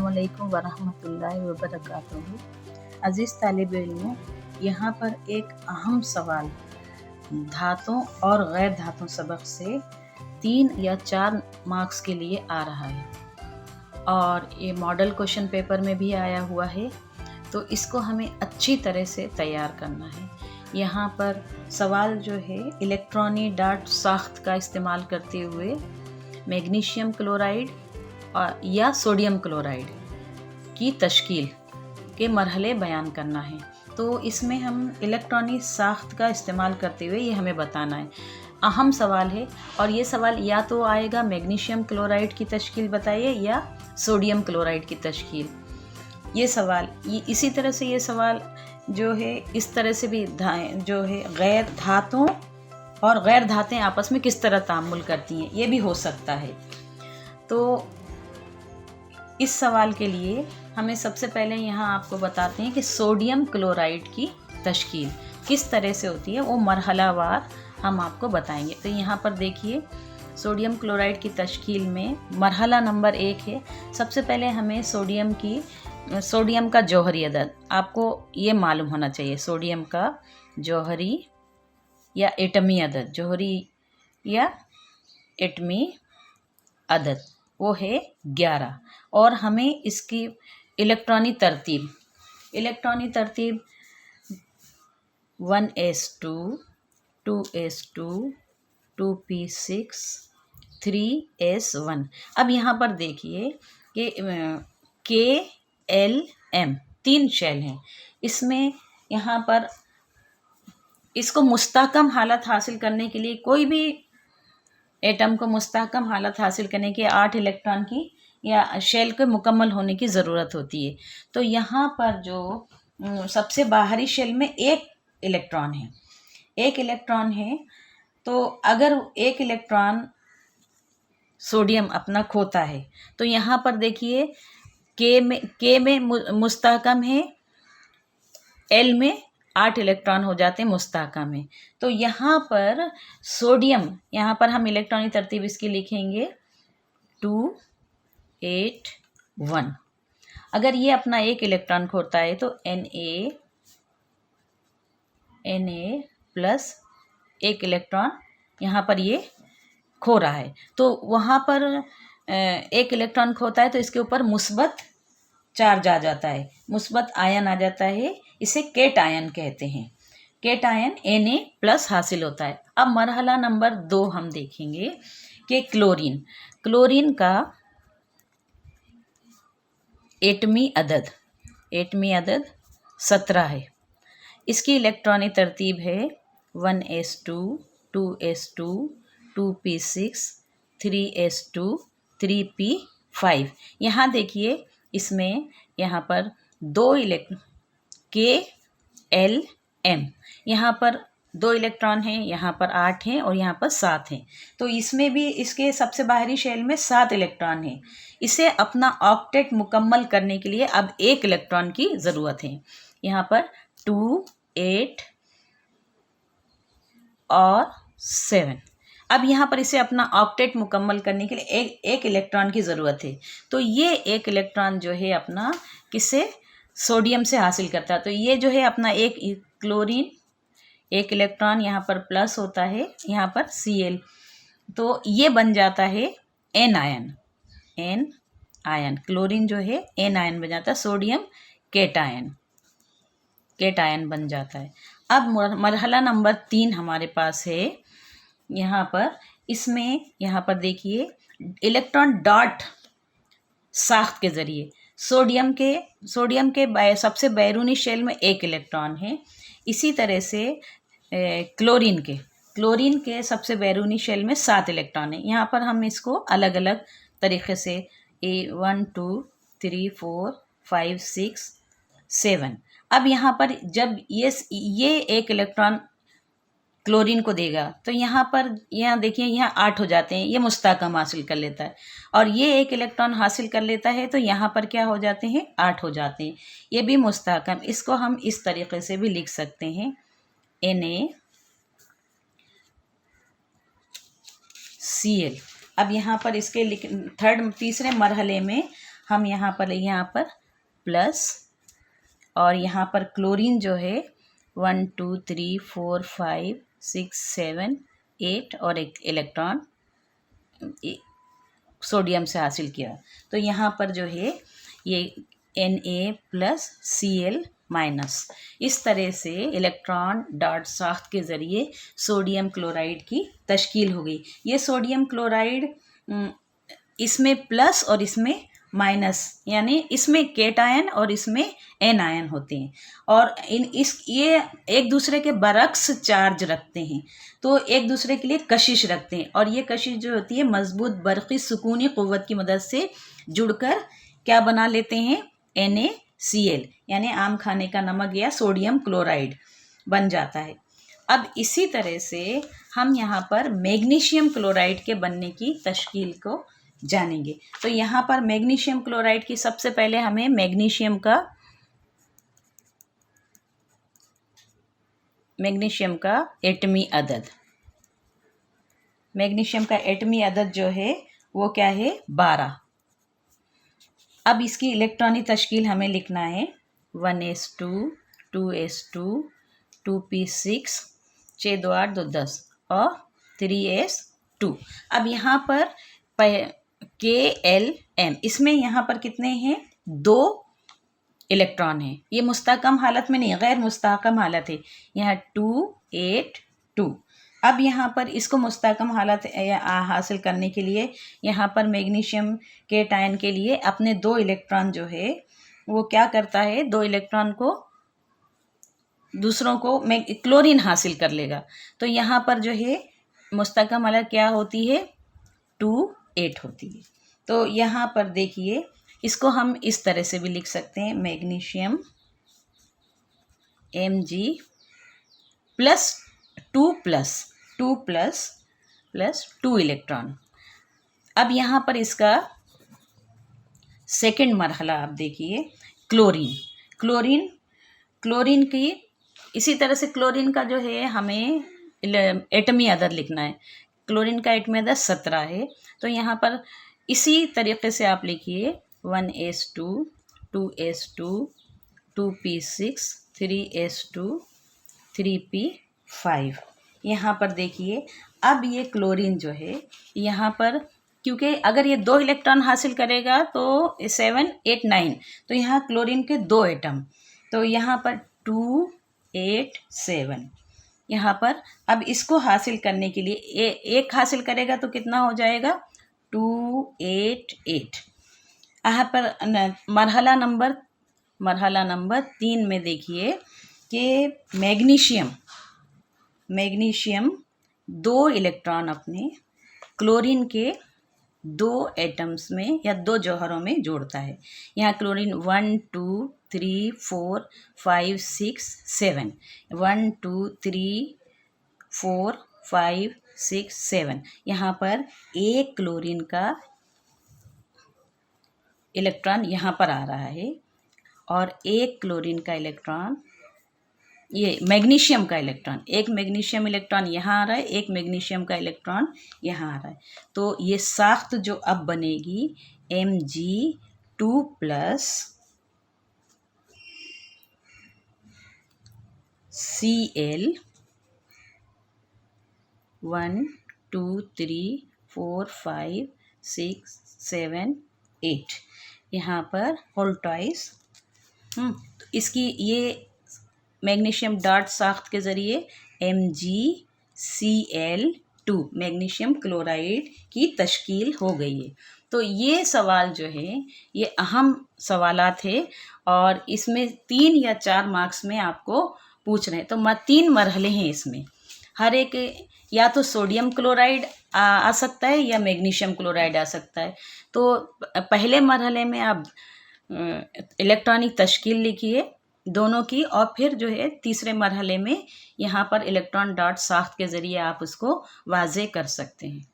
अस्सलामुअलैकुम वरहमतुल्लाहि वबरकातुहू। अज़ीज़ तालिब इल्म, यहाँ पर एक अहम सवाल धातों और गैर धातुओं सबक से 3 या 4 मार्क्स के लिए आ रहा है और ये मॉडल क्वेश्चन पेपर में भी आया हुआ है, तो इसको हमें अच्छी तरह से तैयार करना है। यहाँ पर सवाल जो है इलेक्ट्रॉनी डार्ट साख्त का इस्तेमाल करते हुए मैग्नीशियम क्लोराइड या सोडियम क्लोराइड की तश्कील के मरहले बयान करना है। तो इसमें हम इलेक्ट्रॉनिक साख्त का इस्तेमाल करते हुए ये हमें बताना है। अहम सवाल है और ये सवाल या तो आएगा मैग्नीशियम क्लोराइड की तश्कील बताइए या सोडियम क्लोराइड की तश्कील। ये सवाल इसी तरह से ये सवाल जो है इस तरह से भी जो है गैर धातुओं और गैर धातें आपस में किस तरह तामुल करती हैं, ये भी हो सकता है। तो इस सवाल के लिए हमें सबसे पहले यहाँ आपको बताते हैं कि सोडियम क्लोराइड की तश्कील किस तरह से होती है, वो मरहलावार हम आपको बताएंगे। तो यहाँ पर देखिए सोडियम क्लोराइड की तश्कील में मरहला नंबर 1 है। सबसे पहले हमें सोडियम का जौहरी अदद आपको ये मालूम होना चाहिए। सोडियम का जौहरी या एटमी अदद, जौहरी या एटमी अदद वो है 11 और हमें इसकी इलेक्ट्रॉनिक तरतीब 1s2 2s2 2p6 3s1। अब यहाँ पर देखिए कि KLM 3 शेल हैं। इसमें यहाँ पर इसको मुस्तहकम हालत हासिल करने के लिए, कोई भी एटम को मुस्तहकम हालत हासिल करने के 8 इलेक्ट्रॉन की या शेल के मुकम्मल होने की ज़रूरत होती है। तो यहाँ पर जो सबसे बाहरी शेल में एक इलेक्ट्रॉन है, तो अगर एक इलेक्ट्रॉन सोडियम अपना खोता है तो यहाँ पर देखिए के में मुस्तहकम है, एल में 8 इलेक्ट्रॉन हो जाते हैं मुस्तहकम में। तो यहाँ पर सोडियम, यहाँ पर हम इलेक्ट्रॉनिक तरतीब इसकी लिखेंगे 2 8 1। अगर ये अपना एक इलेक्ट्रॉन खोता है तो Na प्लस एक इलेक्ट्रॉन यहाँ पर ये खो रहा है। तो वहाँ पर एक इलेक्ट्रॉन खोता है तो इसके ऊपर मुस्बत चार्ज आ जाता है, मुस्बत आयन आ जाता है, इसे केट आयन कहते हैं। केट आयन Na प्लस हासिल होता है। अब मरहला नंबर 2 हम देखेंगे कि क्लोरीन का एटमी अदद 17 है। इसकी इलेक्ट्रॉनिक तरतीब है 1s2 2s2 2p6 3s2 3p5। यहाँ देखिए इसमें यहाँ पर 2 KLM, यहाँ पर 2 इलेक्ट्रॉन हैं, यहाँ पर 8 हैं और यहाँ पर 7 हैं। तो इसमें भी इसके सबसे बाहरी शेल में 7 इलेक्ट्रॉन हैं। इसे अपना ऑक्टेट मुकम्मल करने के लिए अब 1 इलेक्ट्रॉन की ज़रूरत है। यहाँ पर 2 8 और 7। अब यहाँ पर इसे अपना ऑक्टेट मुकम्मल करने के लिए एक इलेक्ट्रॉन की ज़रूरत है। तो ये 1 इलेक्ट्रॉन जो है अपना किससे, सोडियम से हासिल करता है। तो ये जो है अपना एक क्लोरीन, 1 इलेक्ट्रॉन यहाँ पर प्लस होता है, यहाँ पर Cl, तो ये बन जाता है N आयन। क्लोरीन जो है N आयन बन जाता है, सोडियम केट आयन बन जाता है। अब मरहला नंबर 3 हमारे पास है। यहाँ पर इसमें यहाँ पर देखिए इलेक्ट्रॉन डॉट साख्त के ज़रिए सोडियम के सबसे बैरूनी शेल में 1 इलेक्ट्रॉन है। इसी तरह से क्लोरीन के सबसे बैरूनी शेल में 7 इलेक्ट्रॉन है। यहाँ पर हम इसको अलग अलग तरीक़े से 1 2 3 4 5 6 7। अब यहाँ पर जब ये 1 इलेक्ट्रॉन क्लोरीन को देगा तो यहाँ देखिए यहाँ 8 हो जाते हैं, ये मुस्तहकम हासिल कर लेता है, और ये 1 इलेक्ट्रॉन हासिल कर लेता है तो यहाँ पर क्या हो जाते हैं, 8 हो जाते हैं, ये भी मुस्तहकम। इसको हम इस तरीके से भी लिख सकते हैं NaCl। अब यहाँ पर इसके तीसरे मरहले में हम यहाँ पर प्लस, और यहाँ पर क्लोरीन जो है 1 2 3 4 5 6 7 8 और एक इलेक्ट्रॉन सोडियम से हासिल किया। तो यहाँ पर जो है ये Na+Cl-, इस तरह से इलेक्ट्रॉन डॉट साख्त के ज़रिए सोडियम क्लोराइड की तश्कील हो गई। ये सोडियम क्लोराइड इसमें प्लस और इसमें माइनस, यानी इसमें केटायन और इसमें एन आयन होते हैं, और ये एक दूसरे के बरक्स चार्ज रखते हैं, तो एक दूसरे के लिए कशिश रखते हैं, और ये कशिश जो होती है मजबूत बरक़ी सुकूनी क़ुव्वत की मदद से जुड़कर क्या बना लेते हैं, NaCl, यानी आम खाने का नमक या सोडियम क्लोराइड बन जाता है। अब इसी तरह से हम यहाँ पर मैग्नीशियम क्लोराइड के बनने की तश्कील को जानेंगे। तो यहाँ पर मैग्नीशियम क्लोराइड की सबसे पहले हमें मैग्नीशियम का एटमी अदद, मैग्नीशियम का एटमी अदद जो है वो क्या है, 12। अब इसकी इलेक्ट्रॉनिक तश्कील हमें लिखना है 1s2 2s2 2p6 6 2 8 2 10 और 3s2। अब यहाँ पर KLM, इसमें यहाँ पर कितने हैं, 2 इलेक्ट्रॉन हैं। ये मुस्तहकम हालत में नहीं, गैर मुस्तहकम हालत है, यहाँ 2 8 2। अब यहाँ पर इसको मुस्तहकम हालत हासिल करने के लिए यहाँ पर मैग्नीशियम केटायन के लिए अपने 2 इलेक्ट्रॉन जो है वो क्या करता है, 2 इलेक्ट्रॉन को दूसरों को क्लोरीन हासिल कर लेगा। तो यहाँ पर जो है मुस्तहकम हालत क्या होती है, 2 8 होती है। तो यहाँ पर देखिए, इसको हम इस तरह से भी लिख सकते हैं, magnesium Mg plus 2 plus 2 electron. अब यहाँ पर इसका सेकंड मरहला आप देखिए, क्लोरीन की इसी तरह से क्लोरीन का जो है हमें एटमी अदद लिखना है। क्लोरीन का एटमी अदद 17 है। तो यहाँ पर इसी तरीके से आप लिखिए 1s2 2s2 2p6 3s2 3p5। यहाँ पर देखिए, अब ये क्लोरीन जो है यहाँ पर, क्योंकि अगर ये 2 इलेक्ट्रॉन हासिल करेगा तो 7 8 9, तो यहाँ क्लोरीन के 2 एटम, तो यहाँ पर 2 8 7। यहाँ पर अब इसको हासिल करने के लिए एक हासिल करेगा तो कितना हो जाएगा, 2 8 8। यहाँ पर मरहला नंबर 3 में देखिए कि मैग्नीशियम 2 इलेक्ट्रॉन अपने क्लोरीन के 2 एटम्स में या 2 जौहरों में जोड़ता है। यहाँ क्लोरीन 1 2 3 4 5 6 7, 1 2 3 4 5 6 7। यहाँ पर एक क्लोरीन का इलेक्ट्रॉन यहाँ पर आ रहा है, और एक क्लोरीन का इलेक्ट्रॉन, ये मैग्नीशियम का इलेक्ट्रॉन, एक मैग्नीशियम इलेक्ट्रॉन यहाँ आ रहा है, एक मैग्नीशियम का इलेक्ट्रॉन यहाँ आ रहा है। तो ये साख्त जो अब बनेगी Mg2 प्लस Cl 1 2 3 4 5 6 7 8, यहाँ पर होल ट्वाइस। तो इसकी ये मैग्नीशियम डॉट साख्त के ज़रिए MgCl2 मैग्नीशियम क्लोराइड की तश्कील हो गई है। तो ये सवाल जो है ये अहम सवालात है, और इसमें 3 या 4 मार्क्स में आपको पूछ रहे हैं। तो 3 मरहले हैं इसमें, हर एक या तो सोडियम क्लोराइड आ सकता है या मैग्नीशियम क्लोराइड आ सकता है। तो पहले मरहले में आप इलेक्ट्रॉनिक तश्कील लिखिए दोनों की, और फिर जो है तीसरे मरहले में यहाँ पर इलेक्ट्रॉन डॉट साख्त के ज़रिए आप उसको वाज़े कर सकते हैं।